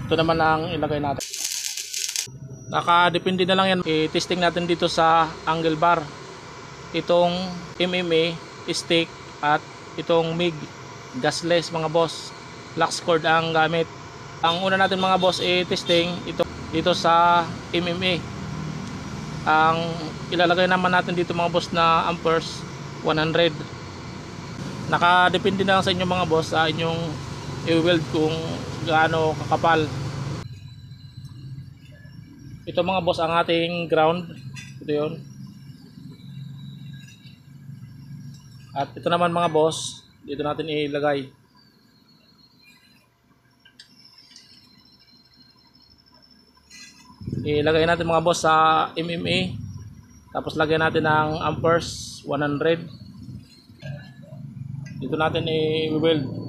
Ito naman ang ilagay natin. Nakadepende na lang yan. I-testing natin dito sa angle bar. Itong MMA stick at itong MIG gasless mga boss. Flux cord ang gamit. Ang una natin mga boss i-testing ito dito sa MMA. Ang ilalagay naman natin dito mga boss na amperes 100. Nakadepende na lang sa inyo mga boss sa inyong i-weld kung gaano kakapal. Ito mga boss ang ating ground. Ito yun. At ito naman mga boss, dito natin ilagay. Ilagay natin mga boss sa MMA. Tapos lagyan natin ng amperes 100. Dito natin i-weld.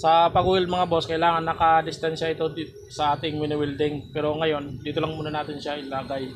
Sa pag-weld mga boss, kailangan naka-distansya ito sa ating mini-welding. Pero ngayon, dito lang muna natin siya ilagay.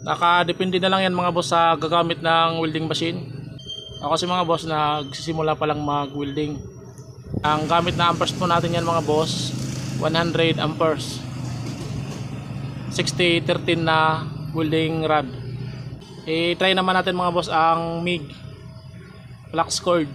Nakadepende na lang yan mga boss sa gagamit ng welding machine. Ako kasi mga boss nagsisimula pa lang mag-welding. Ang gamit na amperes po natin yan mga boss, 100 amperes. 60-13 na welding rod. I-try naman natin mga boss ang MIG flux cord.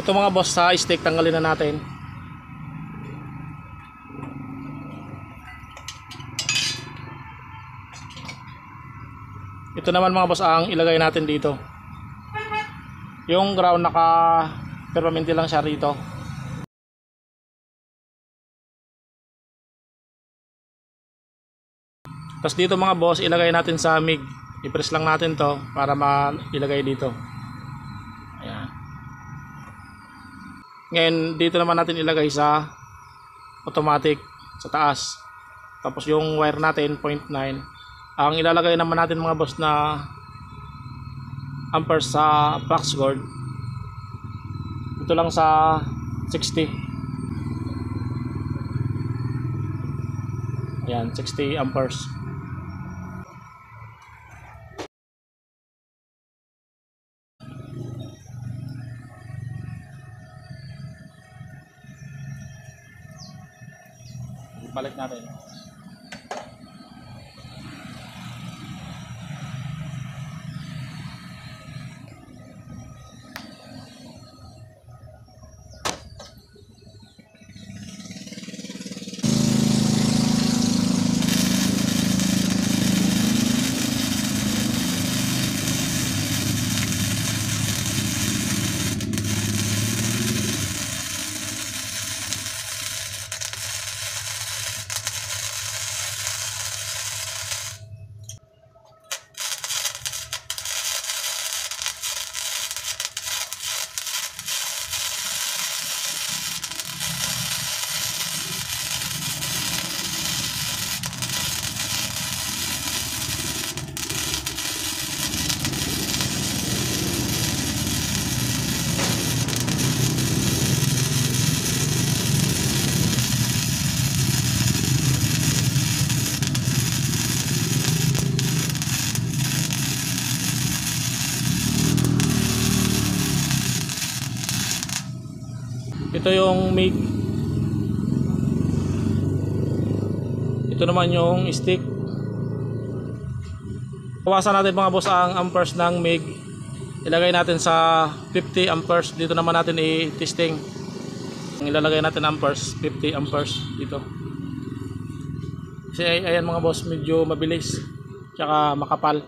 Ito mga boss sa stick, tanggalin na natin. Ito naman mga boss ang ilagay natin dito. Yung ground naka-permanente lang siya rito. Tapos dito mga boss ilagay natin sa MIG. I-press lang natin to para mailagay dito. Ayan. Ngayon dito naman natin ilagay sa automatic sa taas. Tapos yung wire natin 0.9. Ang ilalagay naman natin mga boss na amperes sa flux cord, ito lang sa 60. Ayan, 60 amperes. Balik natin. Ito yung MIG. Ito naman yung stick. Bawasan natin mga boss ang amperes ng MIG. Ilagay natin sa 50 amperes. Dito naman natin i-testing. Ilalagay natin amperes, 50 amperes dito. Kasi ayan mga boss, medyo mabilis tsaka makapal.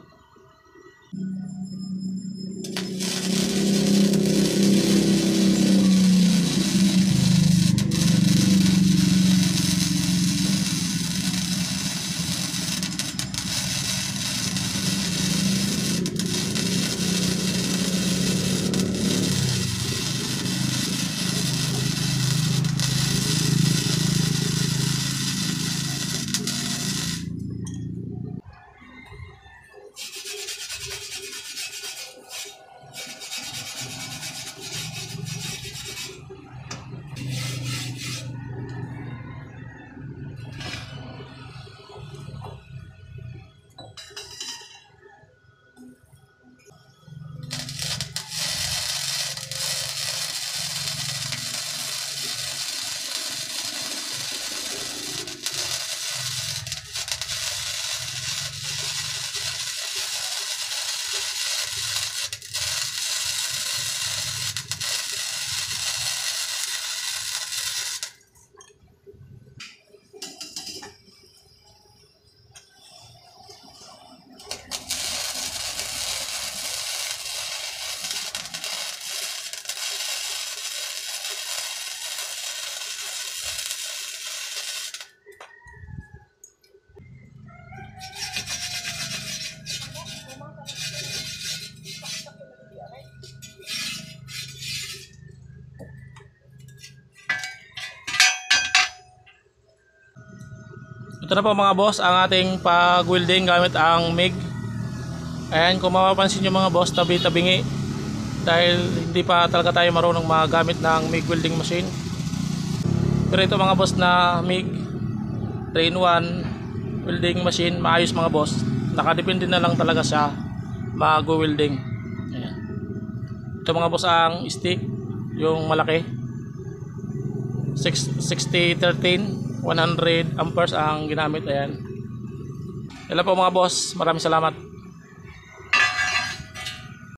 Ito na po mga boss ang ating pag-welding gamit ang MIG. Ayan, kung mapapansin nyo mga boss, tabi-tabingi dahil hindi pa talaga tayo marunong magamit ng MIG welding machine. Pero ito mga boss na MIG 3-in-1 welding machine, maayos mga boss. Nakadepende na lang talaga sa mag-welding. Ayan. Ito mga boss ang stick, yung malaki 6013 100 amperes ang ginamit. Ayan. Yan po mga boss, maraming salamat.